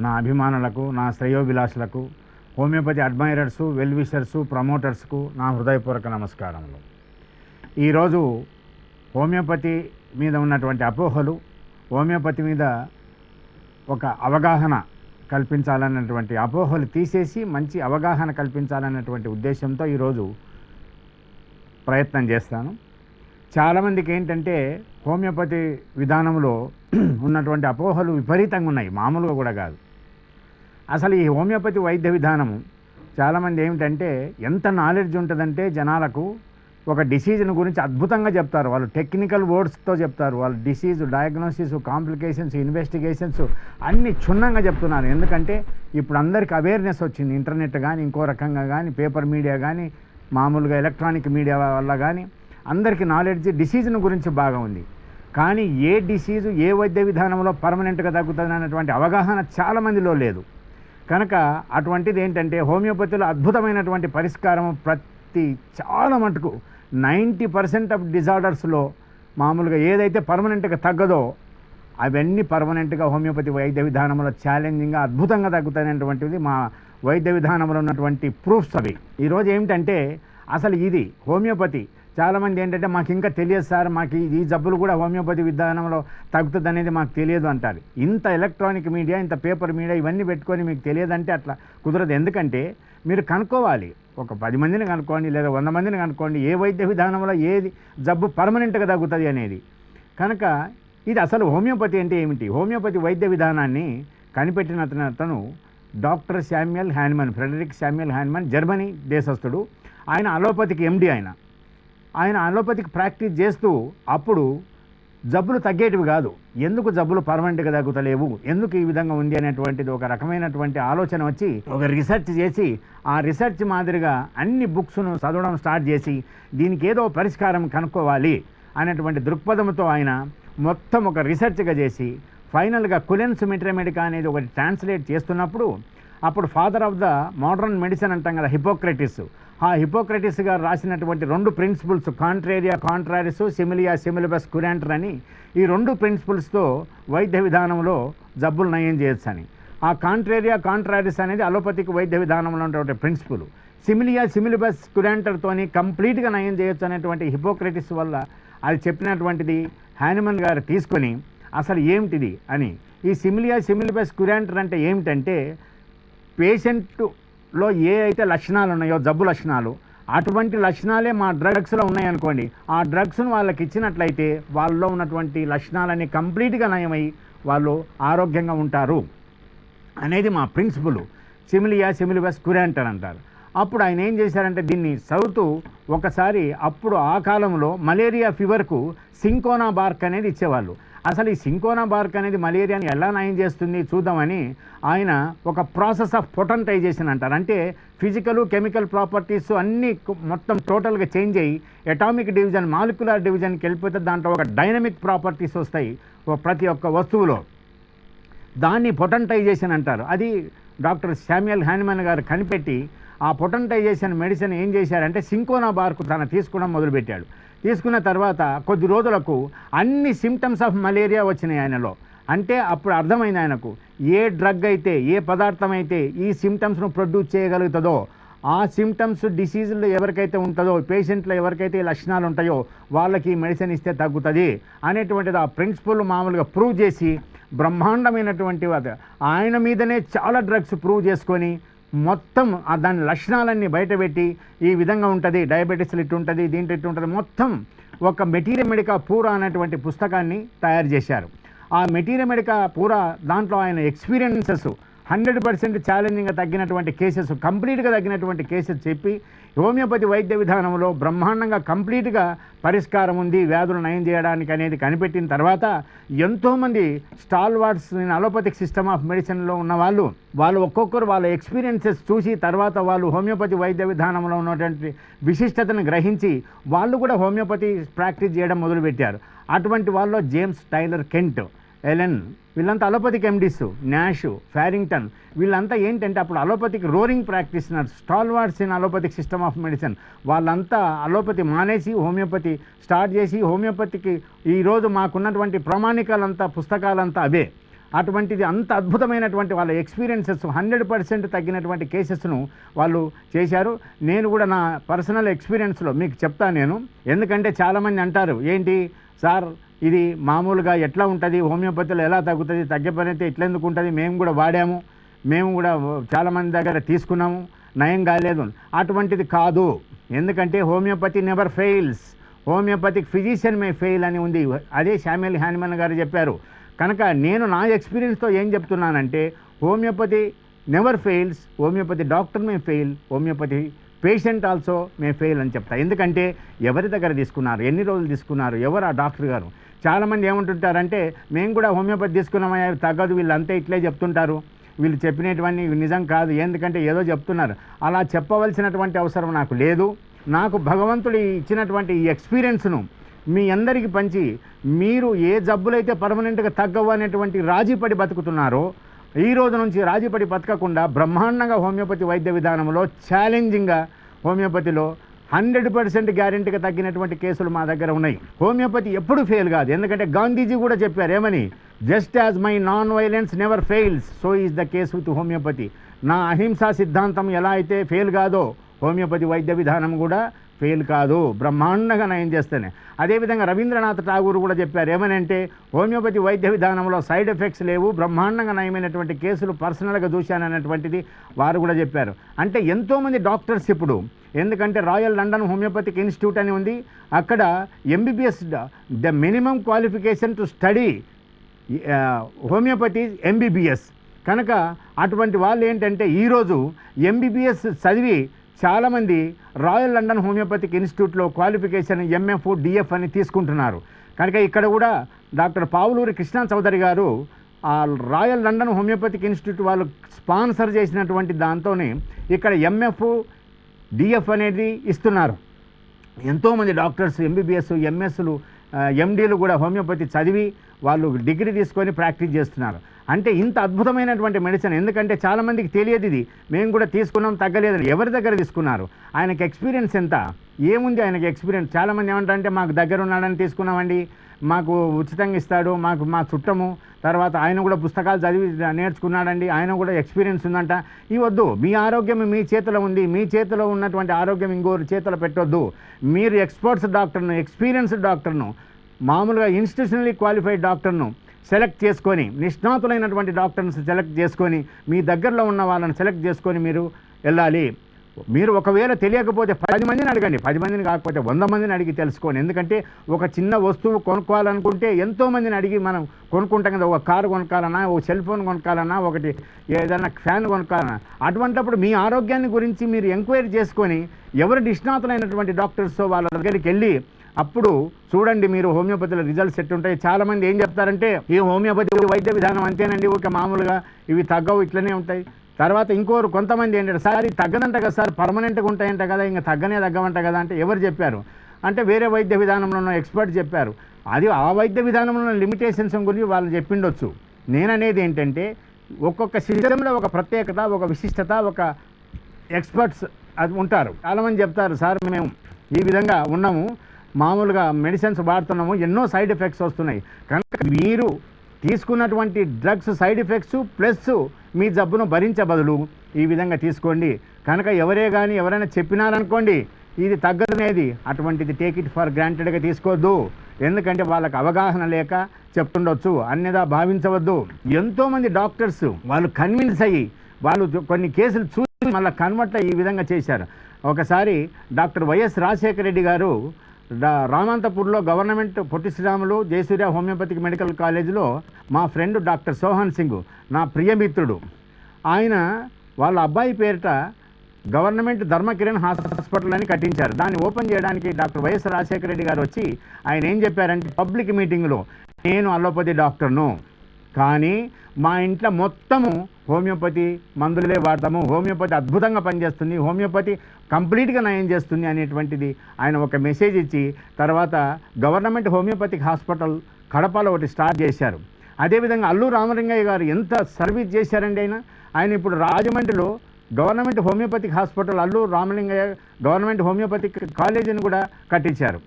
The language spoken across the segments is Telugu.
నా అభిమానులకు, నా శ్రేయోభిలాషులకు, హోమియోపతి అడ్మైరర్సు, వెల్ విషర్సు, ప్రమోటర్స్కు నా హృదయపూర్వక నమస్కారములు. ఈరోజు హోమియోపతి మీద ఉన్నటువంటి అపోహలు, హోమియోపతి మీద ఒక అవగాహన కల్పించాలన్నటువంటి అపోహలు తీసేసి మంచి అవగాహన కల్పించాలన్నటువంటి ఉద్దేశంతో ఈరోజు ప్రయత్నం చేస్తాను. చాలామందికి ఏంటంటే హోమియోపతి విధానంలో ఉన్నటువంటి అపోహలు విపరీతంగా ఉన్నాయి, మామూలుగా కూడా కాదు. అసలు ఈ హోమియోపతి వైద్య విధానము చాలామంది ఏమిటంటే ఎంత నాలెడ్జ్ ఉంటుందంటే జనాలకు ఒక డిసీజ్ని గురించి అద్భుతంగా చెప్తారు. వాళ్ళు టెక్నికల్ వర్డ్స్తో చెప్తారు. వాళ్ళు డిసీజ్ డయాగ్నోసిస్, కాంప్లికేషన్స్, ఇన్వెస్టిగేషన్స్ అన్నీ క్షుణ్ణంగా చెప్తున్నారు. ఎందుకంటే ఇప్పుడు అందరికి అవేర్నెస్ వచ్చింది. ఇంటర్నెట్ కానీ, ఇంకో రకంగా కానీ, పేపర్ మీడియా కానీ, మామూలుగా ఎలక్ట్రానిక్ మీడియా వల్ల కానీ అందరికీ నాలెడ్జ్ డిసీజ్ని గురించి బాగా ఉంది. కానీ ఏ డిసీజు ఏ వైద్య విధానంలో పర్మనెంట్గా తగ్గుతుంది అన్నటువంటి అవగాహన చాలామందిలో లేదు. కనుక అటువంటిది ఏంటంటే హోమియోపతిలో అద్భుతమైనటువంటి పరిష్కారం చాలా మటుకు 90% ఆఫ్ డిజార్డర్స్లో మామూలుగా ఏదైతే పర్మనెంట్గా తగ్గదో అవన్నీ పర్మనెంట్గా హోమియోపతి వైద్య విధానంలో ఛాలెంజింగ్గా అద్భుతంగా తగ్గుతాయనేటువంటిది మా వైద్య విధానంలో ఉన్నటువంటి ప్రూఫ్స్ అవి. ఈరోజు ఏమిటంటే అసలు ఇది హోమియోపతి చాలామంది ఏంటంటే మాకు ఇంకా తెలియదు సార్, మాకు ఈ జబ్బులు కూడా హోమియోపతి విధానంలో తగ్గుతుంది అనేది మాకు తెలియదు అంటారు. ఇంత ఎలక్ట్రానిక్ మీడియా, ఇంత పేపర్ మీడియా ఇవన్నీ పెట్టుకొని మీకు తెలియదంటే అట్లా కుదరదు. ఎందుకంటే మీరు కనుక్కోవాలి. ఒక 10 మందిని కనుక్కోండి, లేదా 100 మందిని కనుక్కోండి ఏ వైద్య విధానంలో ఏది జబ్బు పర్మనెంట్గా తగ్గుతుంది అనేది. కనుక ఇది అసలు హోమియోపతి అంటే ఏమిటి? హోమియోపతి వైద్య విధానాన్ని కనిపెట్టిన అతను doctor Samuel Hahnemann, Frederick Samuel Hahnemann, Germany దేశస్థుడు. ఆయన అలోపతికి ఎండి. ఆయన అలోపతికి ప్రాక్టీస్ చేస్తూ అప్పుడు జబ్బులు తగ్గేటివి కాదు, ఎందుకు జబ్బులు పర్మనెంట్గా తగ్గుతలేవు, ఎందుకు ఈ విధంగా ఉంది అనేటువంటిది ఒక రకమైనటువంటి ఆలోచన వచ్చి ఒక రీసెర్చ్ చేసి ఆ రీసెర్చ్ మాదిరిగా అన్ని బుక్స్ను చదవడం స్టార్ట్ చేసి దీనికి ఏదో పరిష్కారం కనుక్కోవాలి అనేటువంటి దృక్పథంతో ఆయన మొత్తం ఒక రీసెర్చ్గా చేసి ఫైనల్గా కులెన్స్ మెట్రమెడికా అనేది ఒకటి ట్రాన్స్లేట్ చేస్తున్నప్పుడు అప్పుడు father of the modern medicine అంటాం కదా హిపోక్రటిస్, ఆ హిపోక్రటిస్ గారు రాసినటువంటి 2 ప్రిన్సిపల్స్ కాంట్రేరియా కాంట్రారిస్, సిమిలియా సిమిలిబస్ కురాంటర్ అని ఈ 2 ప్రిన్సిపల్స్తో వైద్య విధానంలో జబ్బులు నయం చేయొచ్చని. ఆ కాంట్రేరియా కాంట్రారిస్ అనేది అలోపతిక్ వైద్య విధానంలో ఉన్నటువంటి ప్రిన్సిపల్. సిమిలియా సిమిలిబస్ కురాంటర్తోని కంప్లీట్గా నయం చేయొచ్చు అనేటువంటి హిపోక్రటిస్ వల్ల అది చెప్పినటువంటిది హ్యానిమన్ గారు తీసుకొని అసలు ఏమిటిది అని. ఈ సిమిలియా సిమిలిబస్ కురాంటర్ అంటే ఏమిటంటే పేషెంట్లో ఏ అయితే లక్షణాలు ఉన్నాయో జబ్బు లక్షణాలు అటువంటి లక్షణాలే మా డ్రగ్స్లో ఉన్నాయనుకోండి, ఆ డ్రగ్స్ను వాళ్ళకి ఇచ్చినట్లయితే వాళ్ళలో ఉన్నటువంటి లక్షణాలన్నీ కంప్లీట్గా నయమై వాళ్ళు ఆరోగ్యంగా ఉంటారు అనేది మా ప్రిన్సిపల్. సిమిలియా సిమిలిబస్ కురాంటర్ అంటారు. అప్పుడు ఆయన ఏం చేశారంటే దీన్ని చదువుతూ ఒకసారి అప్పుడు ఆ కాలంలో మలేరియా ఫీవర్కు సింకోనా బార్క్ అనేది ఇచ్చేవాళ్ళు. అసలు ఈ సింకోనా బార్క్ అనేది మలేరియాని ఎలా నయం చేస్తుంది చూద్దామని ఆయన ఒక ప్రాసెస్ ఆఫ్ పొటెంటైజేషన్ అంటారు. అంటే ఫిజికల్ కెమికల్ ప్రాపర్టీస్ అన్నీ మొత్తం టోటల్గా చేంజ్ అయ్యి అటామిక్ డివిజన్ మాలిక్యులర్ డివిజన్కి వెళ్ళిపోతే దాంట్లో ఒక డైనమిక్ ప్రాపర్టీస్ వస్తాయి ప్రతి ఒక్క వస్తువులో. దాన్ని పొటెంటైజేషన్ అంటారు. అది డాక్టర్ శామ్యుయల్ హ్యాన్మన్ గారు కనిపెట్టి ఆ పొటెంటైజేషన్ మెడిసిన్ ఏం చేశారంటే సింకోనా బార్కు తన తీసుకోవడం మొదలుపెట్టాడు. తీసుకున్న తర్వాత కొద్ది రోజులకు అన్ని సిమ్టమ్స్ ఆఫ్ మలేరియా వచ్చినాయి ఆయనలో. అంటే అప్పుడు అర్థమైంది ఆయనకు ఏ డ్రగ్ అయితే ఏ పదార్థం అయితే ఈ సిమ్టమ్స్ను ప్రొడ్యూస్ చేయగలుగుతుందో ఆ సిమ్టమ్స్ డిసీజుల్లో ఎవరికైతే ఉంటుందో పేషెంట్లో ఎవరికైతే లక్షణాలు ఉంటాయో వాళ్ళకి మెడిసిన్ ఇస్తే తగ్గుతుంది అనేటువంటిది ఆ ప్రిన్సిపల్ మామూలుగా ప్రూవ్ చేసి బ్రహ్మాండమైనటువంటి ఆయన మీదనే చాలా డ్రగ్స్ ప్రూవ్ చేసుకొని మొత్తం దాని లక్షణాలన్నీ బయటపెట్టి ఈ విధంగా ఉంటుంది, డయాబెటీస్లు ఇట్టు ఉంటుంది, దీంట్లో ఇట్టు ఉంటుంది, మొత్తం ఒక మెటీరియా మెడికా పూరా అనేటువంటి పుస్తకాన్ని తయారు చేశారు. ఆ మెటీరియా మెడికా పూరా దాంట్లో ఆయన ఎక్స్పీరియన్సెస్ 100% ఛాలెంజింగ్గా తగ్గినటువంటి కేసెస్, కంప్లీట్గా తగ్గినటువంటి కేసెస్ చెప్పి హోమియోపతి వైద్య విధానంలో బ్రహ్మాండంగా కంప్లీట్గా పరిష్కారం ఉంది వ్యాధులు నయం చేయడానికి అనేది కనిపెట్టిన తర్వాత ఎంతోమంది స్టాల్వార్డ్స్ అలోపతిక్ సిస్టమ్ ఆఫ్ మెడిసిన్లో ఉన్న వాళ్ళు ఒక్కొక్కరు వాళ్ళ ఎక్స్పీరియన్సెస్ చూసి తర్వాత వాళ్ళు హోమియోపతి వైద్య విధానంలో ఉన్నటువంటి విశిష్టతను గ్రహించి వాళ్ళు కూడా హోమియోపతి ప్రాక్టీస్ చేయడం మొదలుపెట్టారు. అటువంటి వాళ్ళు జేమ్స్ టైలర్ కెంట్, ఎలెన్ వీళ్ళంతా అలోపతిక్ ఎండీస్, నాష్, ఫారింగ్టన్ వీళ్ళంతా ఏంటంటే అప్పుడు allopathic roaring practitioners, stalwarts in allopathic system of medicine. వాళ్ళంతా అలోపతి మానేసి హోమియోపతి స్టార్ట్ చేసి హోమియోపతికి ఈరోజు మాకున్నటువంటి ప్రామాణికాలంతా పుస్తకాలంతా అవే. అటువంటిది అంత అద్భుతమైనటువంటి వాళ్ళ ఎక్స్పీరియన్సెస్ 100% తగ్గినటువంటి కేసెస్ను వాళ్ళు చేశారు. నేను కూడా నా పర్సనల్ ఎక్స్పీరియన్స్లో మీకు చెప్తాను నేను. ఎందుకంటే చాలామంది అంటారు ఏంటి సార్ ఇది మామూలుగా ఎట్లా ఉంటుంది, హోమియోపతిలో ఎలా తగ్గుతుంది, తగ్గే పని అయితే ఇట్లా ఎందుకు ఉంటుంది, మేము కూడా వాడాము, మేము కూడా చాలామంది దగ్గర తీసుకున్నాము, నయం కాలేదు. అటువంటిది కాదు. ఎందుకంటే homeopathy never fails, homoeopathic physician may fail అని ఉంది. అదే శామ్యుయల్ హ్యానిమన్ గారు చెప్పారు. కనుక నేను నా ఎక్స్పీరియన్స్తో ఏం చెప్తున్నానంటే homeopathy never fails, homeopathy doctor may fail, homeopathy patient also may fail అని చెప్తా. ఎందుకంటే ఎవరి దగ్గర తీసుకున్నారు, ఎన్ని రోజులు తీసుకున్నారు, ఎవరు ఆ డాక్టర్ గారు. చాలామంది ఏమంటుంటారంటే మేము కూడా హోమియోపతి తీసుకున్నామయ్యా తగ్గదు, వీళ్ళు అంతే ఇట్లే చెప్తుంటారు, వీళ్ళు చెప్పినటువంటి నిజం కాదు, ఎందుకంటే ఏదో చెప్తున్నారు. అలా చెప్పవలసినటువంటి అవసరం నాకు లేదు. నాకు భగవంతుడు ఇచ్చినటువంటి ఈ ఎక్స్పీరియన్స్ను మీ అందరికీ పంచి మీరు ఏ జబ్బులైతే పర్మనెంట్గా తగ్గవు అనేటువంటి రాజీపడి బతుకుతున్నారో ఈ రోజు నుంచి రాజీపడి బతకకుండా బ్రహ్మాండంగా హోమియోపతి వైద్య విధానంలో ఛాలెంజింగ్గా హోమియోపతిలో 100% గ్యారెంటీగా తగ్గినటువంటి కేసులు మా దగ్గర ఉన్నాయి. హోమియోపతి ఎప్పుడు ఫెయిల్ కాదు. ఎందుకంటే గాంధీజీ కూడా చెప్పారు ఏమని, just as my non violence never fails so is the case with homeopathy. నా అహింసా సిద్ధాంతం ఎలా అయితే ఫెయిల్ కాదో హోమియోపతి వైద్య విధానం కూడా ఫెయిల్ కాదు, బ్రహ్మాండంగా నయం చేస్తేనే. అదేవిధంగా రవీంద్రనాథ్ ఠాగూర్ కూడా చెప్పారు ఏమనంటే హోమియోపతి వైద్య విధానంలో సైడ్ ఎఫెక్ట్స్ లేవు, బ్రహ్మాండంగా నయమైనటువంటి కేసులు పర్సనల్గా చూశాననేటువంటిది వారు కూడా చెప్పారు. అంటే ఎంతోమంది డాక్టర్స్ ఇప్పుడు, ఎందుకంటే రాయల్ లండన్ హోమియోపతిక్ ఇన్స్టిట్యూట్ అని ఉంది, అక్కడ MBBS the minimum qualification to study homeopathy MBBS. కనుక అటువంటి వాళ్ళు ఏంటంటే ఈరోజు ఎంబీబీఎస్ చదివి చాలామంది రాయల్ లండన్ హోమియోపతిక్ ఇన్స్టిట్యూట్లో క్వాలిఫికేషన్ ఎంఎఫ్ డిఎఫ్ అని తీసుకుంటున్నారు. కనుక ఇక్కడ కూడా డాక్టర్ పావులూరి కృష్ణా చౌదరి గారు ఆ రాయల్ లండన్ హోమియోపతిక్ ఇన్స్టిట్యూట్ వాళ్ళు స్పాన్సర్ చేసినటువంటి దాంతోనే ఇక్కడ ఎంఎఫ్ డిఎఫ్ అనేది ఇస్తున్నారు. ఎంతోమంది డాక్టర్స్ ఎంబీబీఎస్ ఎంఎస్లు ఎండీలు కూడా హోమియోపతి చదివి వాళ్ళు డిగ్రీ తీసుకొని ప్రాక్టీస్ చేస్తున్నారు. అంటే ఇంత అద్భుతమైనటువంటి మెడిసిన్. ఎందుకంటే చాలామందికి తెలియదు ఇది, మేము కూడా తీసుకున్నాం తగ్గలేదని. ఎవరి దగ్గర తీసుకున్నారు, ఆయనకి ఎక్స్పీరియన్స్ ఎంత ఏముంది ఆయనకి ఎక్స్పీరియన్స్. చాలామంది ఏమంటారంటే మాకు దగ్గర ఉన్నాడని తీసుకున్నామండి, మాకు ఉచితంగా ఇస్తాడు, మాకు మా చుట్టము, తర్వాత ఆయన కూడా పుస్తకాలు చదివి నేర్చుకున్నాడండి, ఆయన కూడా ఎక్స్పీరియన్స్ ఉందంట. ఈ వద్దు, మీ ఆరోగ్యం మీ చేతిలో ఉంది, మీ చేతిలో ఉన్నటువంటి ఆరోగ్యం ఇంకోరి చేతిలో పెట్టొద్దు. మీరు ఎక్స్పర్ట్స్ డాక్టర్ను, ఎక్స్పీరియన్స్డ్ డాక్టర్ను, మామూలుగా ఇన్స్టిట్యూషనల్లీ క్వాలిఫైడ్ డాక్టర్ను సెలెక్ట్ చేసుకొని, నిష్ణాతులైనటువంటి డాక్టర్ని సెలెక్ట్ చేసుకొని, మీ దగ్గరలో ఉన్న వాళ్ళని సెలెక్ట్ చేసుకొని మీరు వెళ్ళాలి. మీరు ఒకవేళ తెలియకపోతే 10 మందిని అడగండి, 10 మందిని కాకపోతే 100 మందిని అడిగి తెలుసుకోండి. ఎందుకంటే ఒక చిన్న వస్తువు కొనుక్కోవాలనుకుంటే ఎంతోమందిని అడిగి మనం కొనుక్కుంటాం కదా. ఒక కారు కొనుక్కాలన్నా, ఒక సెల్ ఫోన్ కొనుక్కాలన్నా, ఒకటి ఏదైనా ఫ్యాన్ కొనుక్కాలన్నా, అటువంటిప్పుడు మీ ఆరోగ్యాన్ని గురించి మీరు ఎంక్వైరీ చేసుకొని ఎవరు నిష్ణాతులైనటువంటి డాక్టర్స్ వాళ్ళ దగ్గరికి వెళ్ళి అప్పుడు చూడండి మీరు హోమియోపతిలో రిజల్ట్స్ ఎట్టుంటాయి. చాలామంది ఏం చెప్తారంటే ఈ హోమియోపతి వైద్య విధానం అంతేనండి, ఒక మామూలుగా ఇవి తగ్గవు, ఇట్లనే ఉంటాయి. తర్వాత ఇంకోరు కొంతమంది ఏంటంటే సార్ ఇది తగ్గదంట కదా సార్, పర్మనెంట్గా ఉంటాయంట కదా, ఇంకా తగ్గవంట కదా అంటే ఎవరు చెప్పారు అంటే వేరే వైద్య విధానంలో ఉన్న ఎక్స్పర్ట్ చెప్పారు. అది ఆ వైద్య విధానంలో ఉన్న లిమిటేషన్స్ గురించి వాళ్ళు చెప్పిండొచ్చు. నేననేది ఏంటంటే ఒక్కొక్క సిస్టంలో ఒక ప్రత్యేకత, ఒక విశిష్టత, ఒక ఎక్స్పర్ట్స్ అది ఉంటారు. చాలామంది చెప్తారు సార్ మేము ఈ విధంగా ఉన్నాము, మామూలుగా మెడిసిన్స్ వాడుతున్నాము, ఎన్నో సైడ్ ఎఫెక్ట్స్ వస్తున్నాయి. కనుక మీరు తీసుకున్నటువంటి డ్రగ్స్ సైడ్ ఎఫెక్ట్స్ ప్లస్ మీ జబ్బును భరించే బదులు ఈ విధంగా తీసుకోండి. కనుక ఎవరైనా చెప్పినారనుకోండి ఇది తగ్గదనేది, అటువంటిది టేక్ ఇట్ ఫర్ గ్రాంటెడ్గా తీసుకోవద్దు. ఎందుకంటే వాళ్ళకి అవగాహన లేక చెప్తుండొచ్చు, అన్యదా భావించవద్దు. ఎంతోమంది డాక్టర్స్ వాళ్ళు కన్విన్స్ అయ్యి వాళ్ళు కొన్ని కేసులు చూసి మళ్ళీ కన్వర్ట్ ఈ విధంగా చేశారు. ఒకసారి డాక్టర్ వైఎస్ రాజశేఖర రెడ్డి గారు రామంతపూర్లో government Potti Sriramulu Jayasurya homoeopathic medical కాలేజీలో మా ఫ్రెండ్ డాక్టర్ సోహన్ సింగ్, నా ప్రియమిత్రుడు, ఆయన వాళ్ళ అబ్బాయి పేరిట గవర్నమెంట్ ధర్మకిరణ్ హాస్పిటల్ అని కట్టించారు. దాన్ని ఓపెన్ చేయడానికి డాక్టర్ వైఎస్ రాజశేఖర రెడ్డి గారు వచ్చి ఆయన ఏం చెప్పారంటే పబ్లిక్ మీటింగ్లో, నేను అలోపతి డాక్టర్ను కానీ మా ఇంట్లో మొత్తము హోమియోపతి మందులే వాడతాము, హోమియోపతి అద్భుతంగా పనిచేస్తుంది, హోమియోపతి కంప్లీట్గా నయం చేస్తుంది అనేటువంటిది ఆయన ఒక మెసేజ్ ఇచ్చి తర్వాత గవర్నమెంట్ హోమియోపతిక్ హాస్పిటల్ కడపలో ఒకటి స్టార్ట్ చేశారు. అదేవిధంగా అల్లు రామలింగయ్య గారు ఎంత సర్వీస్ చేశారండి. ఆయన ఇప్పుడు రాజమండ్రిలో government homeopathic hospital, Allu Ramalingaiah government homoeopathic కాలేజీని కూడా కట్టించారు.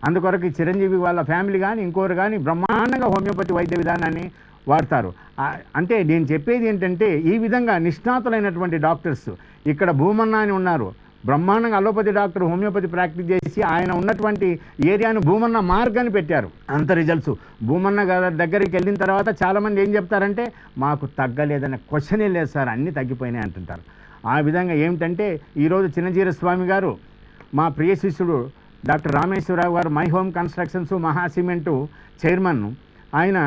అందుకొరకు చిరంజీవి వాళ్ళ ఫ్యామిలీ కానీ ఇంకోరు కానీ బ్రహ్మాండంగా హోమియోపతి వైద్య విధానాన్ని వాడతారు. అంటే నేను చెప్పేది ఏంటంటే ఈ విధంగా నిష్ణాతులైనటువంటి డాక్టర్స్ ఇక్కడ భూమన్న అని ఉన్నారు, బ్రహ్మాండంగా అలోపతి డాక్టర్ హోమియోపతి ప్రాక్టీస్ చేసి ఆయన ఉన్నటువంటి ఏరియాను భూమన్న మార్గ్ అని పెట్టారు. అంత రిజల్ట్స్ భూమన్న గారి దగ్గరికి వెళ్ళిన తర్వాత చాలామంది ఏం చెప్తారంటే మాకు తగ్గలేదనే క్వశ్చనే లేదు సార్, అన్నీ తగ్గిపోయినాయి అంటుంటారు. ఆ విధంగా ఏమిటంటే ఈరోజు చిన్నజీర స్వామి గారు మా ప్రియ శిష్యుడు డాక్టర్ రామేశ్వరరావు గారు మై హోమ్ కన్స్ట్రక్షన్స్ మహాసిమెంటు చైర్మన్, ఆయన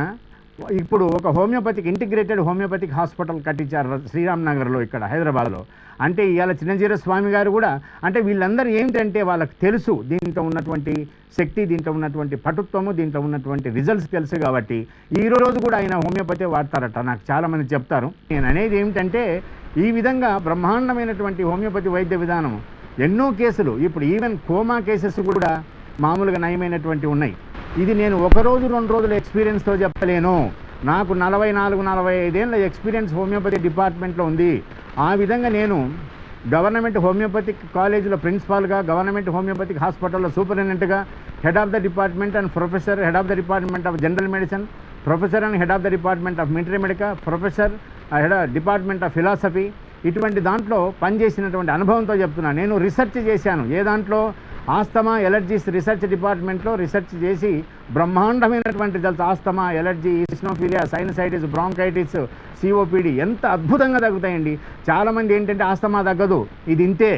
ఇప్పుడు ఒక హోమియోపతిక్ ఇంటిగ్రేటెడ్ హోమియోపతిక్ హాస్పిటల్ కట్టించారు శ్రీరామ్ నగర్లో ఇక్కడ హైదరాబాద్లో. అంటే ఇవాళ చిన్నజీర స్వామి గారు కూడా అంటే వీళ్ళందరూ ఏంటంటే వాళ్ళకి తెలుసు దీంట్లో ఉన్నటువంటి శక్తి, దీంట్లో ఉన్నటువంటి పటుత్వము, దీంట్లో ఉన్నటువంటి రిజల్ట్స్ తెలుసు కాబట్టి ఈరోజు కూడా ఆయన హోమియోపతి వాడతారట, నాకు చాలామంది చెప్తారు. నేను అనేది ఏమిటంటే ఈ విధంగా బ్రహ్మాండమైనటువంటి హోమియోపతి వైద్య విధానం ఎన్నో కేసులు ఇప్పుడు ఈవెన్ కోమా కేసెస్ కూడా మామూలుగా నయమైనటువంటి ఉన్నాయి. ఇది నేను ఒకరోజు 2 రోజుల ఎక్స్పీరియన్స్తో చెప్పలేను, నాకు 44-45 ఏళ్ళ ఎక్స్పీరియన్స్ హోమియోపతి డిపార్ట్మెంట్లో ఉంది. ఆ విధంగా నేను గవర్నమెంట్ హోమియోపతిక్ కాలేజీలో ప్రిన్సిపాల్గా, గవర్నమెంట్ హోమియోపతిక్ హాస్పిటల్లో సూపరింటెండెంట్గా, head of the department and professor, head of the department of general medicine, professor and head of the department of military medical, professor head department of philosophy, ఇటువంటి దాంట్లో పనిచేసినటువంటి అనుభవంతో చెప్తున్నాను. నేను రీసెర్చ్ చేశాను, ఏ దాంట్లో ఆస్తమా ఎలర్జీస్ రీసెర్చ్ డిపార్ట్మెంట్లో రీసెర్చ్ చేసి బ్రహ్మాండమైనటువంటి results. Asthma, allergy, eosinophilia, sinusitis, bronchitis, COPD ఎంత అద్భుతంగా తగ్గుతాయండి. చాలామంది ఏంటంటే ఆస్తమా తగ్గదు, ఇది ఇంతే,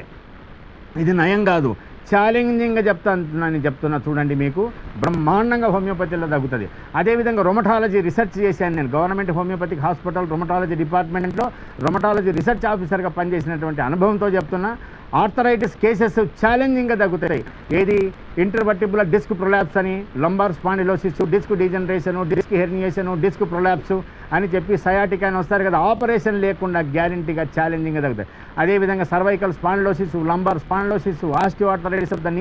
ఇది నయం కాదు, ఛాలెంజింగ్గా చెప్తున్నా చూడండి, మీకు బ్రహ్మాండంగా హోమియోపతిలో తగ్గుతుంది. అదేవిధంగా రొమటాలజీ రీసెర్చ్ చేశాను నేను గవర్నమెంట్ హోమియోపతిక్ హాస్పిటల్ రొమటాలజీ డిపార్ట్మెంట్లో రొమటాలజీ రీసెర్చ్ ఆఫీసర్గా పనిచేసినటువంటి అనుభవంతో చెప్తున్నా. ఆర్థరైటిస్ కేసెస్ ఛాలెంజింగ్గా తగ్గుతాయి. ఏది ఇంటర్వర్టిబులర్ డిస్క్ ప్రొలాప్స్ అని, lumbar spondylosis, disc degeneration, disc herniation, disc prolapse అని చెప్పి సయాటిక్ అని వస్తారు కదా, ఆపరేషన్ లేకుండా గ్యారంటీగా ఛాలెంజింగ్గా తగ్గుతాయి. అదేవిధంగా cervical spondylosis, lumbar spondylosis, osteoarthritis of the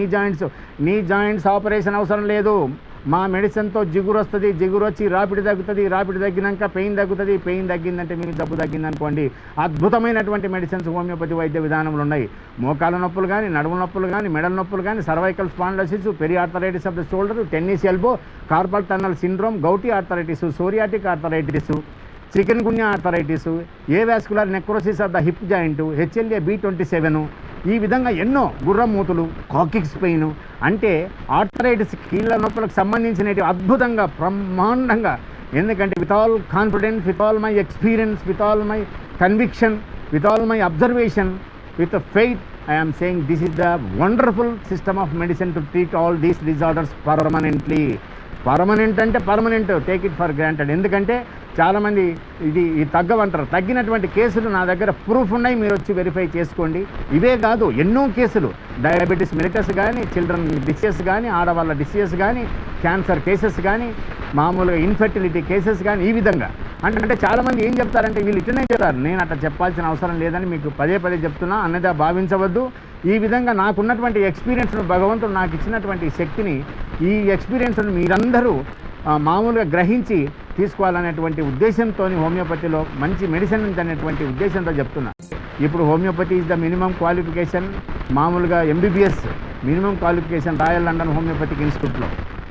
knee joints operation అవసరం లేదు. మా మెడిసిన్తో జిగురు వస్తుంది, జిగురు వచ్చి రాపిడి తగ్గుతుంది, రాపిడి తగ్గినాక పెయిన్ తగ్గుతుంది, పెయిన్ తగ్గిందంటే మీకు జబ్బు తగ్గిందనుకోండి. అద్భుతమైనటువంటి మెడిసిన్స్ హోమియోపతి వైద్య విధానంలో ఉన్నాయి. మోకాల నొప్పులు కానీ, నడుము నొప్పులు కానీ, మెడల నొప్పులు కానీ, cervical spondylosis, periarthritis of the shoulder, tennis elbow, carpal tunnel syndrome, gouty arthritis, psoriatic arthritis, chikungunya arthritis, avascular necrosis of the hip joint, HLA B27, ఈ విధంగా ఎన్నో గుర్రం మూతులు, కాకిక్స్ పెయిన్, అంటే ఆర్థరైటిస్ కీళ్ళ నొప్పులకు సంబంధించినవి అద్భుతంగా బ్రహ్మాండంగా. ఎందుకంటే with all confidence, with all my experience, with all my conviction, with all my observation, with faith, I am saying this is the wonderful system of medicine to treat all these disorders permanently. Permanent అంటే permanent, take it for granted. ఎందుకంటే చాలామంది ఇది తగ్గవంటారు. తగ్గినటువంటి కేసులు నా దగ్గర ప్రూఫ్ ఉన్నాయి, మీరు వచ్చి వెరిఫై చేసుకోండి. ఇవే కాదు ఎన్నో కేసులు, డయాబెటీస్ మెలిటస్ కానీ, చిల్డ్రన్ డిసీజెస్ కానీ, ఆడవాళ్ళ డిసీజెస్ కానీ, క్యాన్సర్ కేసెస్ కానీ, మామూలుగా ఇన్ఫర్టిలిటీ కేసెస్ కానీ, ఈ విధంగా. అంటే చాలామంది ఏం చెప్తారంటే వీళ్ళు ఇట్లనే చెప్తారు, నేను అట్లా చెప్పాల్సిన అవసరం లేదని మీకు పదే చెప్తున్నా, అన్నదా భావించవద్దు. ఈ విధంగా నాకున్నటువంటి ఎక్స్పీరియన్స్ను, భగవంతుడు నాకు ఇచ్చినటువంటి శక్తిని, ఈ ఎక్స్పీరియన్స్ను మీరందరూ మామూలుగా గ్రహించి తీసుకోవాలనేటువంటి ఉద్దేశంతో హోమియోపతిలో మంచి మెడిసిన్ అనేటువంటి ఉద్దేశంతో చెప్తున్నా. ఇప్పుడు homeopathy is the minimum qualification, మామూలుగా MBBS minimum qualification royal London homoeopathic ఇన్స్టిట్యూట్లో.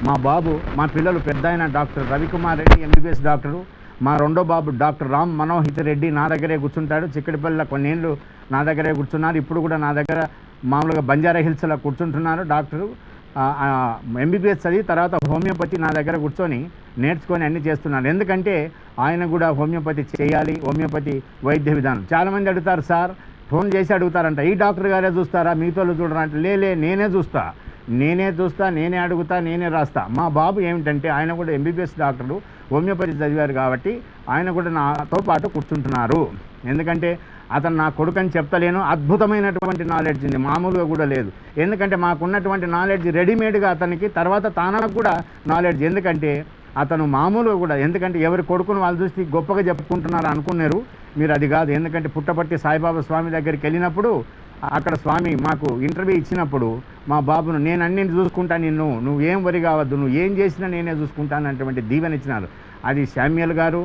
మా బాబు, మా పిల్లలు, పెద్ద ఆయన doctor Ravikumar Reddy MBBS doctor, మా రెండో బాబు డాక్టర్ రామ్ మనోహిత రెడ్డి నా దగ్గరే కూర్చుంటాడు. చిక్కడిపల్లిలో కొన్నేళ్ళు నా దగ్గరే కూర్చున్నారు, ఇప్పుడు కూడా నా దగ్గర మామూలుగా బంజారా హిల్స్లో కూర్చుంటున్నారు డాక్టరు. MBBS చదివి తర్వాత హోమియోపతి నా దగ్గర కూర్చొని నేర్చుకొని అన్నీ చేస్తున్నాను. ఎందుకంటే ఆయన కూడా హోమియోపతి చేయాలి, హోమియోపతి వైద్య విధానం. చాలామంది అడుగుతారు, సార్ ఫోన్ చేసి అడుగుతారంట, ఈ డాక్టర్ గారే చూస్తారా, మీతో చూడరా అంటే, లేలే నేనే చూస్తా, నేనే అడుగుతా, నేనే రాస్తా. మా బాబు ఏమిటంటే ఆయన కూడా MBBS డాక్టరు, హోమియోపతి చదివారు కాబట్టి ఆయన కూడా నాతో పాటు కూర్చుంటున్నారు. ఎందుకంటే అతను నా కొడుకు అని చెప్తలేను, అద్భుతమైనటువంటి నాలెడ్జ్ ఉంది, మామూలుగా కూడా లేదు. ఎందుకంటే మాకున్నటువంటి నాలెడ్జ్ రెడీమేడ్గా అతనికి తర్వాత తానకు కూడా నాలెడ్జ్. ఎందుకంటే అతను మామూలుగా కూడా, ఎందుకంటే ఎవరి కొడుకును వాళ్ళు చూసి గొప్పగా చెప్పుకుంటున్నారు అనుకున్నారు, మీరు అది కాదు. ఎందుకంటే పుట్టపర్తి సాయిబాబా స్వామి దగ్గరికి వెళ్ళినప్పుడు అక్కడ స్వామి మాకు ఇంటర్వ్యూ ఇచ్చినప్పుడు మా బాబును, నేను అన్ని చూసుకుంటా, నువ్వేం వరి కావద్దు, నువ్వు ఏం చేసినా నేనే చూసుకుంటాను అన్నటువంటి దీవెన ఇచ్చినారు. అది శామ్యుల్ గారు,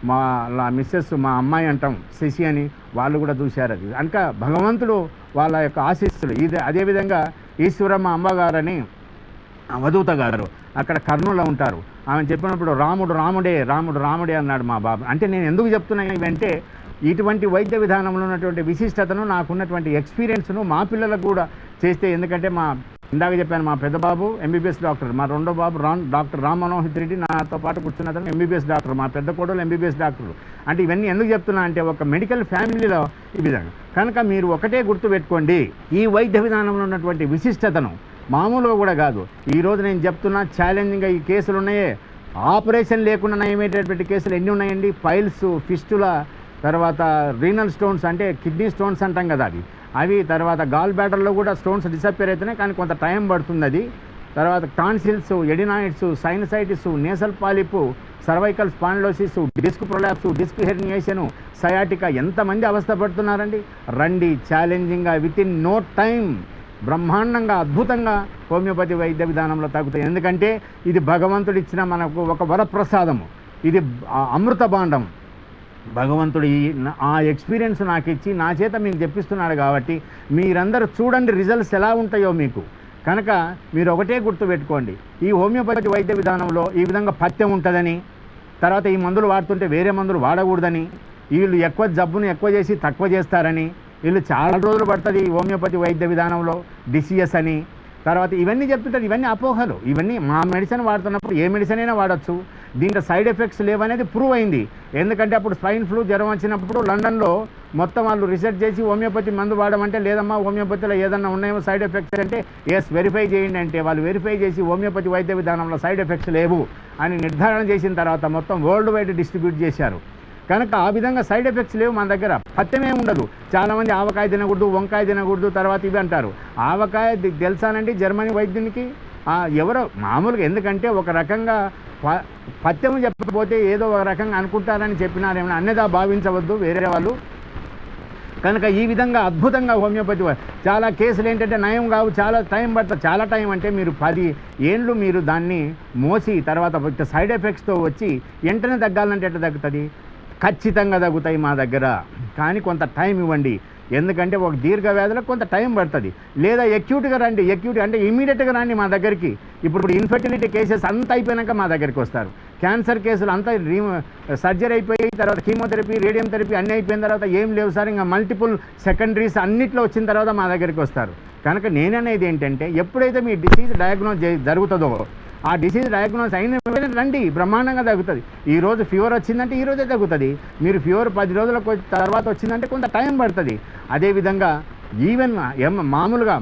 మా మిస్సెస్, మా అమ్మాయి అంటాం శశి అని, వాళ్ళు కూడా చూశారు. అది కనుక భగవంతుడు వాళ్ళ యొక్క ఆశీస్సులు. ఇది అదేవిధంగా ఈశ్వరమ్మ అమ్మగారని అవధూత గారు అక్కడ కర్నూలులో ఉంటారు. ఆమె చెప్పినప్పుడు రాముడు రాముడే రాముడు రాముడే అన్నాడు మా బాబు. అంటే నేను ఎందుకు చెప్తున్నాను ఇవంటే ఇటువంటి వైద్య విధానంలో ఉన్నటువంటి విశిష్టతను, నాకున్నటువంటి ఎక్స్పీరియన్స్ను మా పిల్లలకు కూడా చేస్తే, ఎందుకంటే ఇందాక చెప్పాను మా పెద్ద బాబు ఎంబీబీఎస్ డాక్టర్, మా రెండో బాబు డాక్టర్ రామ్ మనోహర్ రెడ్డి నాతో పాటు కూర్చున్న అతను ఎంబీబీఎస్ డాక్టర్, మా పెద్ద కోడలు ఎంబీబీఎస్ డాక్టర్లు. అంటే ఇవన్నీ ఎందుకు చెప్తున్నా అంటే ఒక మెడికల్ ఫ్యామిలీలో ఈ విధంగా కనుక మీరు ఒకటే గుర్తుపెట్టుకోండి, ఈ వైద్య విధానంలో ఉన్నటువంటి విశిష్టతను మామూలుగా కూడా కాదు. ఈరోజు నేను చెప్తున్నా ఛాలెంజింగ్గా ఈ కేసులు ఉన్నాయే, ఆపరేషన్ లేకుండా నయమేటటువంటి కేసులు ఎన్ని ఉన్నాయండి. పైల్స్, ఫిస్టులా, తర్వాత రీనల్ స్టోన్స్ అంటే కిడ్నీ స్టోన్స్ అంటాం కదా అవి తర్వాత గాల్ బ్యాడర్లో కూడా స్టోన్స్ డిసప్పేర్ అవుతున్నాయి, కానీ కొంత టైం పడుతుంది అది. తర్వాత tonsils, adenoids, sinusitis, nasal polyp, cervical spondylosis, disc prolapse, disc herniation, sciatica, ఎంతమంది అవస్థపడుతున్నారండి. రండి, ఛాలెంజింగ్గా విత్ ఇన్ నో టైం బ్రహ్మాండంగా అద్భుతంగా హోమియోపతి వైద్య విధానంలో తగ్గుతాయి. ఎందుకంటే ఇది భగవంతుడు ఇచ్చిన మనకు ఒక వరప్రసాదము, ఇది అమృత భాండం. భగవంతుడు ఆ ఎక్స్పీరియన్స్ నాకు ఇచ్చి నా చేత మీకు చెప్పిస్తున్నాడు కాబట్టి మీరందరూ చూడండి రిజల్ట్స్ ఎలా ఉంటాయో మీకు. కనుక మీరు ఒకటే గుర్తుపెట్టుకోండి, ఈ హోమియోపతి వైద్య విధానంలో ఈ విధంగా పథ్యం ఉంటుందని, తర్వాత ఈ మందులు వాడుతుంటే వేరే మందులు వాడకూడదని, వీళ్ళు ఎక్కువ జబ్బును ఎక్కువ చేసి తక్కువ చేస్తారని, వీళ్ళు చాలా రోజులు పడుతుంది ఈ హోమియోపతి వైద్య విధానంలో డిసీఎస్ అని, తర్వాత ఇవన్నీ చెప్తుంటారు. ఇవన్నీ అపోహలు. ఇవన్నీ మా మెడిసిన్ వాడుతున్నప్పుడు ఏ మెడిసిన్ అయినా వాడచ్చు, దీంట్లో సైడ్ ఎఫెక్ట్స్ లేవనేది ప్రూవ్ అయింది. ఎందుకంటే అప్పుడు స్వైన్ ఫ్లూ జ్వరం వచ్చినప్పుడు లండన్లో మొత్తం వాళ్ళు రీసెర్చ్ చేసి హోమియోపతి మందు వాడమంటే లేదమ్మా హోమియోపతిలో ఏదన్నా ఉన్నాయేమో సైడ్ ఎఫెక్ట్స్ అంటే ఎస్ వెరిఫై చేయండి అంటే వాళ్ళు వెరిఫై చేసి హోమియోపతి వైద్య విధానంలో సైడ్ ఎఫెక్ట్స్ లేవు అని నిర్ధారణ చేసిన తర్వాత మొత్తం వరల్డ్ వైడ్ డిస్ట్రిబ్యూట్ చేశారు. కనుక ఆ విధంగా సైడ్ ఎఫెక్ట్స్ లేవు మన దగ్గర. పథ్యమే ఉండదు. చాలామంది ఆవకాయ తినకూడదు, వంకాయ తినకూడదు, తర్వాత ఇవి అంటారు. ఆవకాయ తెలుసానండి జర్మనీ వైద్యునికి ఎవరో మామూలుగా, ఎందుకంటే ఒక రకంగా పథ్యం చెప్పకపోతే ఏదో ఒక రకంగా అనుకుంటారని చెప్పినారేమైనా అన్నదా భావించవద్దు వేరే వాళ్ళు. కనుక ఈ విధంగా అద్భుతంగా హోమియోపతి చాలా కేసులు ఏంటంటే నయం కావు, చాలా టైం పడుతుంది. చాలా టైం అంటే మీరు 10 ఏళ్ళు మీరు దాన్ని మోసి తర్వాత సైడ్ ఎఫెక్ట్స్తో వచ్చి వెంటనే తగ్గాలంటే ఎట్లా తగ్గుతుంది? ఖచ్చితంగా తగ్గుతాయి మా దగ్గర, కానీ కొంత టైం ఇవ్వండి. ఎందుకంటే ఒక దీర్ఘ వ్యాధులకు కొంత టైం పడుతుంది. లేదా ఎక్యూట్గా రండి, ఎక్యూట్ అంటే ఇమీడియట్గా రండి మా దగ్గరికి. ఇప్పుడు ఇన్ఫర్టిలిటీ కేసెస్ అంతా అయిపోయాక మా దగ్గరికి వస్తారు. క్యాన్సర్ కేసులు అంతా సర్జరీ అయిపోయి తర్వాత కీమోథెరపీ, రేడియం థెరపీ అన్నీ అయిపోయిన తర్వాత ఏం లేవు సార్, ఇంకా మల్టిపుల్ సెకండరీస్ అన్నిట్లో వచ్చిన తర్వాత మా దగ్గరికి వస్తారు. కనుక నేననేది ఏంటంటే ఎప్పుడైతే మీ డిసీజ్ డయాగ్నోజ్ జరుగుతుందో ఆ డిసీజ్ డయాగ్నోస్ అయిన రండి, బ్రహ్మాండంగా తగ్గుతుంది. ఈరోజు ఫీవర్ వచ్చిందంటే ఈరోజే తగ్గుతుంది. మీరు ఫీవర్ 10 రోజుల తర్వాత వచ్చిందంటే కొంత టైం పడుతుంది. అదేవిధంగా ఈవెన్ మామూలుగా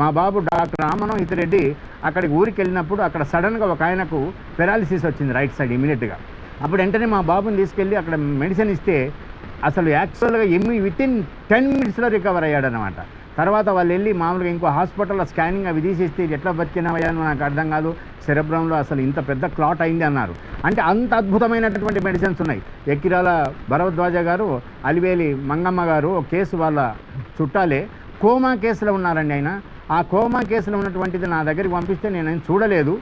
మా బాబు డాక్టర్ రామ్ మనోహర్ రెడ్డి అక్కడికి ఊరికి వెళ్ళినప్పుడు అక్కడ సడన్గా ఒక ఆయనకు పెరాలిసిస్ వచ్చింది రైట్ సైడ్ ఇమీడియట్గా. అప్పుడు వెంటనే మా బాబుని తీసుకెళ్ళి అక్కడ మెడిసిన్ ఇస్తే అసలు యాక్చువల్గా విత్ ఇన్ 10 minutesలో రికవర్ అయ్యాడనమాట. తర్వాత వాళ్ళు వెళ్ళి మామూలుగా ఇంకో హాస్పిటల్లో స్కానింగ్ అవి తీసేస్తే ఎట్లా బతికినవయ్యాను నాకు అర్థం కాదు, సెరెబ్రంలో అసలు ఇంత పెద్ద క్లాట్ అయింది అన్నారు. అంటే అంత అద్భుతమైనటువంటి మెడిసిన్స్ ఉన్నాయి. ఎక్కిరాల భరద్వాజ గారు, అలివేలి మంగమ్మ గారు కేసు వాళ్ళ చుట్టాలే కోమా కేసులో ఉన్నారండి. ఆయన ఆ కోమా కేసులో ఉన్నటువంటిది నా దగ్గరికి పంపిస్తే నేను చూడలేదు.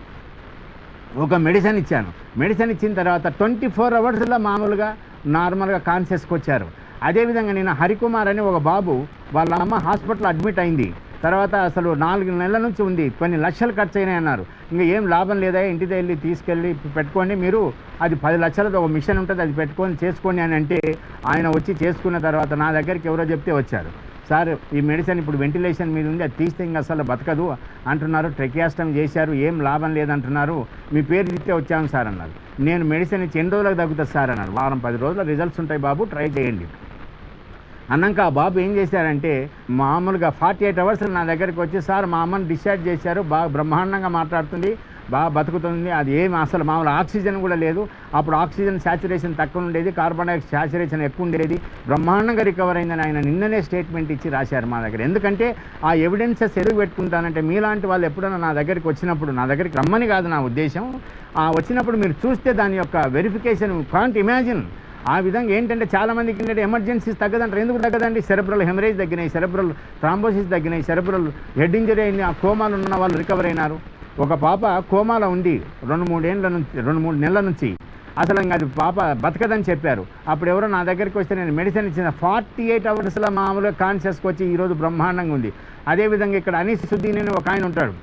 ఒక మెడిసిన్ ఇచ్చాను. మెడిసిన్ ఇచ్చిన తర్వాత 24 hours మామూలుగా నార్మల్గా కాన్షియస్కి వచ్చారు. అదేవిధంగా నేను హరికుమార్ అని ఒక బాబు వాళ్ళ అమ్మ హాస్పిటల్ అడ్మిట్ అయింది. తర్వాత అసలు 4 నెలల నుంచి ఉంది, కొన్ని లక్షలు ఖర్చు అయినాయి అన్నారు. ఇంకా ఏం లాభం లేదా, ఇంటికి వెళ్ళి తీసుకెళ్ళి పెట్టుకోండి మీరు, అది 10 లక్షలతో ఒక మిషన్ ఉంటుంది అది పెట్టుకొని చేసుకోండి అని అంటే ఆయన వచ్చి చేసుకున్న తర్వాత నా దగ్గరికి ఎవరో చెప్తే వచ్చారు. సార్ ఈ మెడిసిన్ ఇప్పుడు వెంటిలేషన్ మీద ఉంది, అది తీస్తే ఇంకా అసలు బతకదు అంటున్నారు, ట్రెకియాస్టమ్ చేశారు, ఏం లాభం లేదంటున్నారు, మీ పేరు చెప్తే వచ్చాము సార్ అన్నారు. నేను మెడిసిన్ ఇచ్చి ఎన్ని రోజులకు తగ్గుతుంది సార్ అన్నారు. వారం 10 రోజుల రిజల్ట్స్ ఉంటాయి బాబు, ట్రై చేయండి అన్నాక ఆ బాబు ఏం చేశారంటే మామూలుగా 48 hours నా దగ్గరికి వచ్చి సార్ మా అమ్మని డిశ్చార్జ్ చేశారు, బాగా బ్రహ్మాండంగా మాట్లాడుతుంది, బాగా బతుకుతుంది, అది ఏమి అసలు మామూలు ఆక్సిజన్ కూడా లేదు, అప్పుడు ఆక్సిజన్ శాచురేషన్ తక్కువ ఉండేది, కార్బన్ డైఆక్సైడ్ శాచురేషన్ ఎక్కువ ఉండేది, బ్రహ్మాండంగా రికవర్ అయిందని ఆయన నిన్ననే స్టేట్మెంట్ ఇచ్చి రాశారు మా దగ్గర. ఎందుకంటే ఆ ఎవిడెన్సెస్ ఎదుగు పెట్టుకుంటానంటే మీలాంటి వాళ్ళు ఎప్పుడైనా నా దగ్గరికి వచ్చినప్పుడు, నా దగ్గరికి రమ్మని కాదు నా ఉద్దేశం, వచ్చినప్పుడు మీరు చూస్తే దాని యొక్క వెరిఫికేషన్ కాంట్ ఇమాజిన్. ఆ విధంగా ఏంటంటే చాలామందికి ఏంటంటే ఎమర్జెన్సీస్ తగ్గదంటారు. ఎందుకు తగ్గదండి? సెరెబ్రల్ హెమరేజ్ తగ్గినాయి, సెరెబ్రల్ థ్రాంబోసిస్ తగ్గినాయి, సెరెబ్రల్ హెడ్ ఇంజరీ అయింది, ఆ కోమాలు ఉన్న వాళ్ళు రికవర్ అయినారు. ఒక పాప కోమాలో ఉంది 2-3 నెలల నుంచి అసలు ఇంకా అది పాప బతకదని చెప్పారు. అప్పుడు ఎవరో నా దగ్గరికి వస్తే నేను మెడిసిన్ ఇచ్చిన 48 hours మామూలుగా కాన్షియస్కి వచ్చి ఈరోజు బ్రహ్మాండంగా ఉంది. అదేవిధంగా ఇక్కడ అనీస్ సుద్దీన్ అని ఒక ఆయన ఉంటాడు,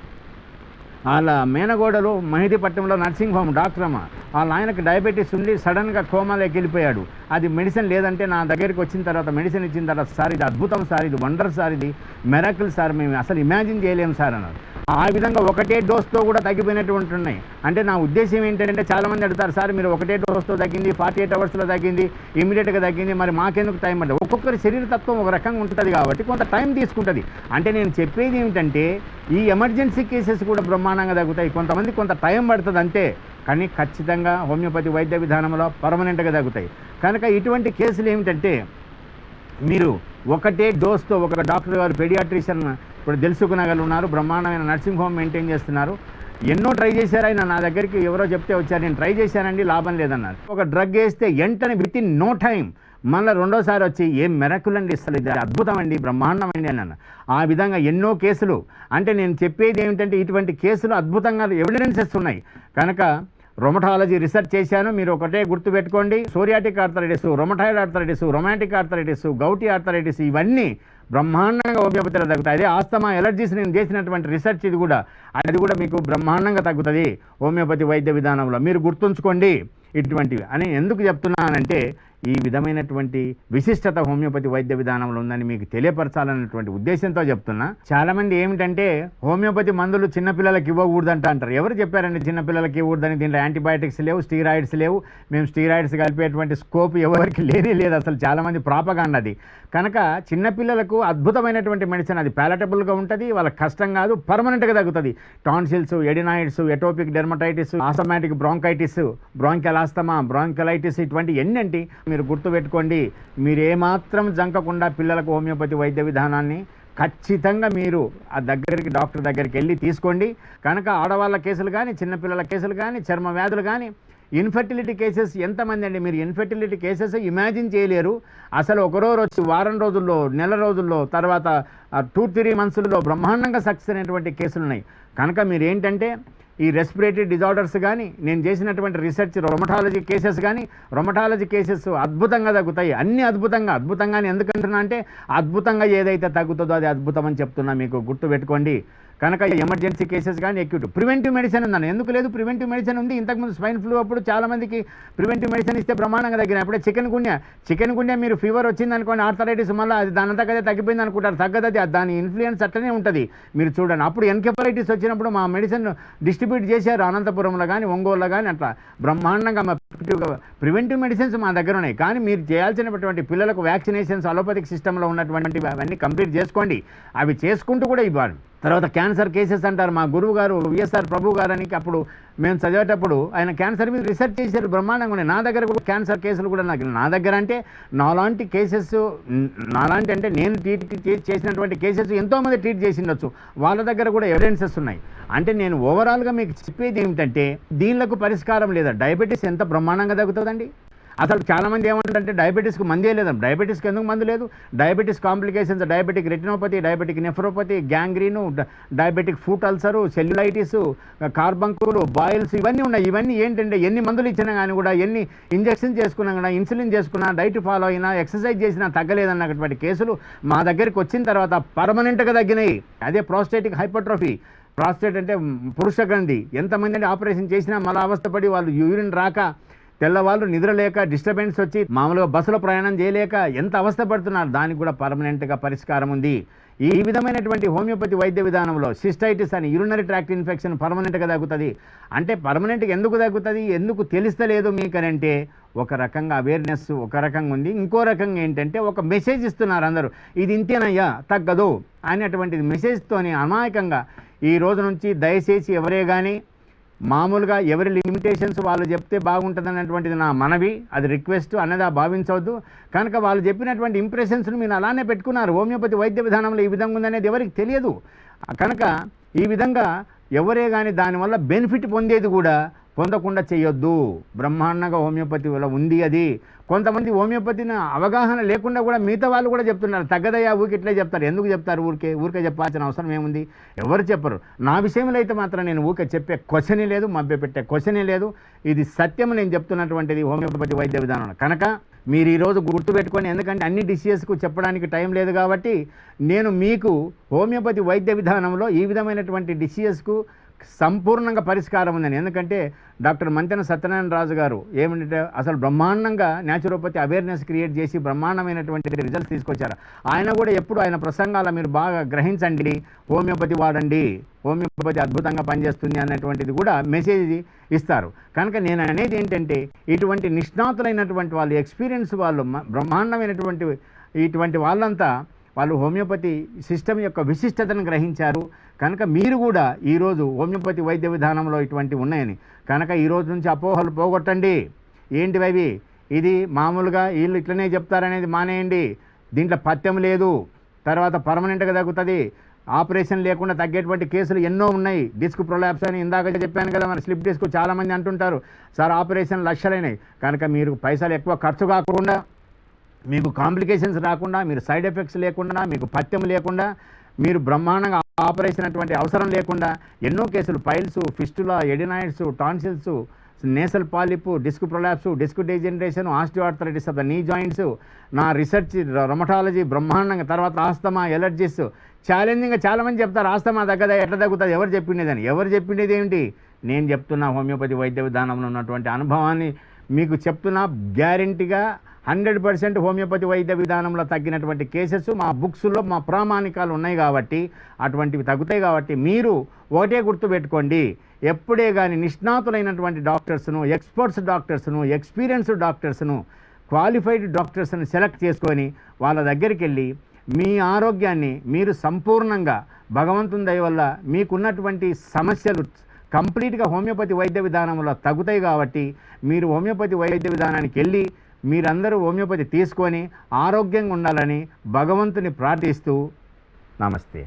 వాళ్ళ మేనగోడలు మెహదీపట్నంలో నర్సింగ్ హోమ్ డాక్టర్ అమ్మ, వాళ్ళ ఆయనకు డయాబెటీస్ ఉండి సడన్గా కోమాలోకి వెళ్ళిపోయాడు. అది మెడిసిన్ లేదంటే నా దగ్గరికి వచ్చిన తర్వాత మెడిసిన్ ఇచ్చిన తర్వాత, సార్ ఇది అద్భుతం సార్, ఇది వండర్ సార్, ఇది మెరాకిల్ సార్, మేము అసలు ఇమాజిన్ చేయలేము సార్ అన్నారు. ఆ విధంగా ఒకటే డోస్తో కూడా తగ్గిపోయినటువంటి ఉన్నాయి. అంటే నా ఉద్దేశం ఏంటంటే, చాలామంది అడుగుతారు, సార్ మీరు ఒకటే డోస్తో తగ్గింది, 48 అవర్స్లో తగ్గింది, ఇమీడియట్గా తగ్గింది, మరి మాకెందుకు టైం అంటే, ఒక్కొక్కరి శరీర తత్వం ఒక రకంగా ఉంటుంది కాబట్టి కొంత టైం తీసుకుంటుంది. అంటే నేను చెప్పేది ఏమిటంటే, ఈ ఎమర్జెన్సీ కేసెస్ కూడా బ్రహ్మాండంగా తగ్గుతాయి. కొంతమంది కొంత టైం పడుతుంది అంతే, కానీ ఖచ్చితంగా హోమియోపతి వైద్య విధానంలో పర్మనెంట్గా తగ్గుతాయి. కనుక ఇటువంటి కేసులు ఏమిటంటే, మీరు ఒకటే డోస్తో ఒక డాక్టర్ గారు పెడియాట్రిషియన్ ఇప్పుడు తెలుసుకునగలు ఉన్నారు, బ్రహ్మాండమైన నర్సింగ్ హోమ్ మెయింటైన్ చేస్తున్నారు. ఎన్నో ట్రై చేశారు. ఆయన నా దగ్గరికి ఎవరో చెప్తే వచ్చారు, నేను ట్రై చేశానండి లాభం లేదన్నారు. ఒక డ్రగ్ వేస్తే వెంటనే విత్ ఇన్ నో టైం మళ్ళీ రెండోసారి వచ్చి ఏం మెరకుల్ అండి, అసలు ఇది అద్భుతం అండి, బ్రహ్మాండం అండి అన్నాను. ఆ విధంగా ఎన్నో కేసులు. అంటే నేను చెప్పేది ఏమిటంటే, ఇటువంటి కేసులు అద్భుతంగా ఎవిడెన్సెస్ ఉన్నాయి. కనుక రొమటాలజీ రీసెర్చ్ చేశాను. మీరు ఒకటే గుర్తుపెట్టుకోండి, psoriatic arthritis, rheumatoid arthritis, రొమాటిక్ arthritis, gouty arthritis ఇవన్నీ బ్రహ్మాండంగా హోమియోపతిలో తగ్గుతాయి. అదే ఆస్తమా ఎలర్జీస్ నేను చేసినటువంటి రీసెర్చ్ ఇది కూడా, అది కూడా మీకు బ్రహ్మాండంగా తగ్గుతుంది హోమియోపతి వైద్య విధానంలో. మీరు గుర్తుంచుకోండి ఇటువంటివి అని ఎందుకు చెప్తున్నానంటే, ఈ విధమైనటువంటి విశిష్టత హోమియోపతి వైద్య విధానంలో ఉందని మీకు తెలియపరచాలన్నటువంటి ఉద్దేశంతో చెప్తున్నా. చాలామంది ఏమిటంటే, హోమియోపతి మందులు చిన్నపిల్లలకి ఇవ్వకూడదంట అంటారు. ఎవరు చెప్పారండి చిన్నపిల్లలకి ఇవ్వకూడదని? దీంట్లో యాంటీబయాటిక్స్ లేవు, స్టీరాయిడ్స్ లేవు, మేము స్టీరాయిడ్స్ కలిపేటువంటి స్కోప్ ఎవరికి లేనే లేదు. అసలు చాలామంది ప్రాపగాండా అది. కనుక చిన్నపిల్లలకు అద్భుతమైనటువంటి మెడిసిన్, అది ప్యాలటబుల్గా ఉంటుంది, వాళ్ళకి కష్టం కాదు, పర్మనెంట్గా తగ్గుతుంది. Tonsils, adenoids, atopic dermatitis, asthmatic bronchitis, bronchial asthma, bronchiolitis ఇటువంటి ఎన్నంటి మీరు గుర్తుపెట్టుకోండి. మీరు ఏమాత్రం జంకకుండా పిల్లలకు హోమియోపతి వైద్య విధానాన్ని ఖచ్చితంగా మీరు ఆ డాక్టర్ దగ్గరికి వెళ్ళి తీసుకోండి. కనుక ఆడవాళ్ళ కేసులు కానీ, చిన్నపిల్లల కేసులు కానీ, చర్మ వ్యాధులు కానీ, ఇన్ఫర్టిలిటీ కేసెస్ ఎంతమంది అండి, మీరు ఇన్ఫర్టిలిటీ కేసెస్ ఇమాజిన్ చేయలేరు. అసలు ఒకరోజు వచ్చి వారం రోజుల్లో, నెల రోజుల్లో, తర్వాత 2-3 మంత్స్లో బ్రహ్మాండంగా సక్సెస్ అయినటువంటి కేసులు ఉన్నాయి. కనుక మీరు ఏంటంటే, ఈ రెస్పిరేటరీ డిజార్డర్స్ కానీ, నేను చేసినటువంటి రీసెర్చ్ రొమటాలజీ కేసెస్ కానీ, రొమటాలజీ కేసెస్ అద్భుతంగా తగ్గుతాయి. అన్నీ అద్భుతంగా ఎందుకంటున్నా అంటే, అద్భుతంగా ఏదైతే తగ్గుతుందో అది అద్భుతం అని చెప్తున్నా, మీకు గుర్తుపెట్టుకోండి. కనుక ఎమర్జెన్సీ కేసెస్ కానీ, ఎక్యూట్ ప్రివెంటివ్ మెడిసిన్ ఉందని ఎందుకు లేదు? ప్రివెంటివ్ మెడిసిన్ ఉంది. ఇంతకుముందు స్వైన్ ఫ్లూ అప్పుడు చాలామందికి ప్రివెంటివ్ మెడిసిన్ ఇస్తే బ్రహ్మాండంగా తగ్గినాయి. అప్పుడే చికెన్ గున్యా మీరు ఫీవర్ వచ్చింది అనుకోండి, ఆర్థరైటిస్ మళ్ళీ అది దానంతకదే తగ్గిపోయింది అనుకుంటారు. తగ్గదది, దాని ఇన్ఫ్లుయెన్స్ అట్లనే ఉంటుంది. మీరు చూడండి, అప్పుడు ఎన్కెఫలైటిస్ వచ్చినప్పుడు మా మెడిసిన్ డిస్ట్రిబ్యూట్ చేశారు అనంతపురంలో కానీ, ఒంగోలులో కానీ, అట్లా బ్రహ్మాండంగా మా ప్రివెంటివ్ మెడిసిన్స్ మా దగ్గర ఉన్నాయి. కానీ మీరు చేయాల్సినటువంటి పిల్లలకు వ్యాక్సినేషన్స్ అలోపతిక్ సిస్టంలో ఉన్నటువంటి అవన్నీ కంప్లీట్ చేసుకోండి. అవి చేసుకుంటూ కూడా ఇవ్వాలి. తర్వాత క్యాన్సర్ కేసెస్ అంటారు. మా గురువు గారు విఎస్ఆర్ ప్రభు గారని, అప్పుడు మేము చదివేటప్పుడు ఆయన క్యాన్సర్ మీద రీసెర్చ్ చేశారు, బ్రహ్మాండంగా ఉన్నాయి. నా దగ్గర కూడా క్యాన్సర్ కేసులు కూడా నా దగ్గర అంటే నాలాంటి కేసెస్, నాలాంటి అంటే నేను ట్రీట్ చేసినటువంటి కేసెస్ ఎంతోమంది ట్రీట్ చేసి ఉండొచ్చు, వాళ్ళ దగ్గర కూడా ఎవిడెన్సెస్ ఉన్నాయి. అంటే నేను ఓవరాల్గా మీకు చెప్పేది ఏమిటంటే, దీనిలకు పరిష్కారం లేదా? డయాబెటీస్ ఎంత బ్రహ్మాండంగా తగ్గుతుందండి. అసలు చాలామంది ఏమంటారంటే, డయాబెటీస్కి మందే లేదండి. డయాబెటీస్కి ఎందుకు మందు లేదు? Diabetes complications, diabetic retinopathy, diabetic nephropathy, gangrene, diabetic foot ulcer, cellulitis, carbuncle, boils ఇవన్నీ ఉన్నాయి. ఇవన్నీ ఏంటంటే, ఎన్ని మందులు ఇచ్చినా కానీ కూడా, ఎన్ని ఇంజెక్షన్ చేసుకున్నా కూడా, ఇన్సులిన్ చేసుకున్నా, డైట్ ఫాలో అయినా, ఎక్సర్సైజ్ చేసినా తగ్గలేదన్నటువంటి కేసులు మా దగ్గరికి వచ్చిన తర్వాత పర్మనెంట్గా తగ్గినాయి. అదే ప్రోస్టేటిక్ హైపర్ట్రోఫీ. ప్రాస్టేట్ అంటే పురుష గ్రంథి. ఎంతమంది అంటే ఆపరేషన్ చేసినా మళ్ళీ అవస్థపడి వాళ్ళు యూరిన్ రాక, తెల్లవాళ్ళు నిద్రలేక, డిస్టర్బెన్స్ వచ్చి, మామూలుగా బస్సులో ప్రయాణం చేయలేక ఎంత అవస్థపడుతున్నారు. దానికి కూడా పర్మనెంట్గా పరిష్కారం ఉంది. ఈ విధమైనటువంటి హోమియోపతి వైద్య విధానంలో సిస్టైటిస్ అని యూరినరీ ట్రాక్ట్ ఇన్ఫెక్షన్ పర్మనెంట్గా తగ్గుతుంది. అంటే పర్మనెంట్గా ఎందుకు తగ్గుతుంది, ఎందుకు తెలుస్తలేదు మీకనంటే, ఒక రకంగా అవేర్నెస్ ఒక రకంగా ఉంది. ఇంకో రకంగా ఏంటంటే, ఒక మెసేజ్ ఇస్తున్నారు అందరూ, ఇది ఇంతేనయ్యా తగ్గదు అనేటువంటిది మెసేజ్తోని అమాయకంగా ఈ రోజు నుంచి దయచేసి ఎవరే కానీ మామూలుగా ఎవరి లిమిటేషన్స్ వాళ్ళు చెప్తే బాగుంటుంది అన్నటువంటిది నా మనవి, అది రిక్వెస్ట్ అన్నది భావించవద్దు. కనుక వాళ్ళు చెప్పినటువంటి ఇంప్రెషన్స్ను మీరు అలానే పెట్టుకున్నారు. హోమియోపతి వైద్య విధానంలో ఈ విధంగా ఉందనేది ఎవరికి తెలియదు. కనుక ఈ విధంగా ఎవరే కానీ దానివల్ల బెనిఫిట్ పొందేది కూడా పొందకుండా చేయొద్దు. బ్రహ్మాండంగా హోమియోపతిలో ఉంది అది. కొంతమంది హోమియోపతిని అవగాహన లేకుండా కూడా మిగతా వాళ్ళు కూడా చెప్తున్నారు, తగ్గదయ్యా ఊరికి ఇట్లే చెప్తారు. ఎందుకు చెప్తారు? ఊరికే చెప్పాల్సిన అవసరం ఏముంది? ఎవరు చెప్పరు. నా విషయంలో అయితే మాత్రం నేను ఊరికే చెప్పే క్వశ్చనే లేదు, మభ్య పెట్టే క్వశ్చనే లేదు. ఇది సత్యం నేను చెప్తున్నటువంటిది హోమియోపతి వైద్య విధానం. కనుక మీరు ఈరోజు గుర్తుపెట్టుకొని, ఎందుకంటే అన్ని డిసీజెస్కు చెప్పడానికి టైం లేదు కాబట్టి, నేను మీకు హోమియోపతి వైద్య విధానంలో ఈ విధమైనటువంటి డిసీజెస్కు సంపూర్ణంగా పరిష్కారం ఉందని. ఎందుకంటే డాక్టర్ మంతెన సత్యనారాయణ రాజు గారు ఏమంటే అసలు బ్రహ్మాండంగా న్యాచురోపతి అవేర్నెస్ క్రియేట్ చేసి బ్రహ్మాండమైనటువంటి రిజల్ట్స్ తీసుకొచ్చారు. ఆయన కూడా ఎప్పుడు ఆయన ప్రసంగాల మీరు బాగా గ్రహించండి, హోమియోపతి వాడండి, హోమియోపతి అద్భుతంగా పనిచేస్తుంది అన్నటువంటిది కూడా మెసేజ్ ఇస్తారు. కనుక నేను అనేది ఏంటంటే ఇటువంటి నిష్ణాతులైనటువంటి వాళ్ళు, ఎక్స్పీరియన్స్ వాళ్ళు, బ్రహ్మాండమైనటువంటి ఇటువంటి వాళ్ళంతా వాళ్ళు హోమియోపతి సిస్టమ్ యొక్క విశిష్టతను గ్రహించారు. కనుక మీరు కూడా ఈరోజు హోమియోపతి వైద్య విధానంలో ఇటువంటివి ఉన్నాయని కనుక ఈరోజు నుంచి అపోహలు పోగొట్టండి. ఏంటివి ఇది మామూలుగా వీళ్ళు ఇట్లనే చెప్తారనేది మానేయండి. దీంట్లో పథ్యం లేదు, తర్వాత పర్మనెంట్గా తగ్గుతుంది, ఆపరేషన్ లేకుండా తగ్గేటువంటి కేసులు ఎన్నో ఉన్నాయి. డిస్క్ ప్రొలాప్స్ అని ఇందాక చెప్పాను కదా, మన స్లిప్ డిస్క్ చాలామంది అంటుంటారు సార్ ఆపరేషన్ లక్షలైనవి. కనుక మీరు పైసలు ఎక్కువ ఖర్చు కాకుండా, మీకు కాంప్లికేషన్స్ రాకుండా, మీరు సైడ్ ఎఫెక్ట్స్ లేకుండా, మీకు పథ్యం లేకుండా, మీరు బ్రహ్మాండంగా ఆపరేషన్ అటువంటి అవసరం లేకుండా ఎన్నో కేసులు piles, fistula, adenoids, tonsils, nasal polyp, disc prolapse, disc degeneration, osteoarthritis of the knee joints, నా రీసెర్చ్ రొమటాలజీ బ్రహ్మాండంగా, తర్వాత ఆస్తమా, ఎలర్జీస్. ఛాలెంజింగ్గా చాలామంది చెప్తారు ఆస్తమా తగ్గదా, ఎట్లా తగ్గుతుంది, ఎవరు చెప్పిండేదని. ఎవరు చెప్పిండేది ఏమిటి? నేను చెప్తున్నా హోమియోపతి వైద్య విధానంలో ఉన్నటువంటి అనుభవాన్ని మీకు చెప్తున్నా. గ్యారెంటీగా 100% హోమియోపతి వైద్య విధానంలో తగ్గినటువంటి కేసెస్ మా బుక్స్లో, మా ప్రామాణికాలు ఉన్నాయి కాబట్టి అటువంటివి తగ్గుతాయి. కాబట్టి మీరు ఒకటే గుర్తుపెట్టుకోండి, ఎప్పుడే కానీ నిష్ణాతులైనటువంటి డాక్టర్స్ను, ఎక్స్పర్ట్స్ డాక్టర్స్ను, ఎక్స్పీరియన్స్డ్ డాక్టర్స్ను, క్వాలిఫైడ్ డాక్టర్స్ని సెలెక్ట్ చేసుకొని వాళ్ళ దగ్గరికి వెళ్ళి మీ ఆరోగ్యాన్ని మీరు సంపూర్ణంగా భగవంతుని దయ వల్ల మీకున్నటువంటి సమస్యలు కంప్లీట్గా హోమియోపతి వైద్య విధానంలో తగ్గుతాయి. కాబట్టి మీరు హోమియోపతి వైద్య విధానానికి వెళ్ళి మీరందరూ హోమియోపతి తీసుకొని ఆరోగ్యంగా ఉండాలని భగవంతుని ప్రార్థిస్తూ నమస్తే.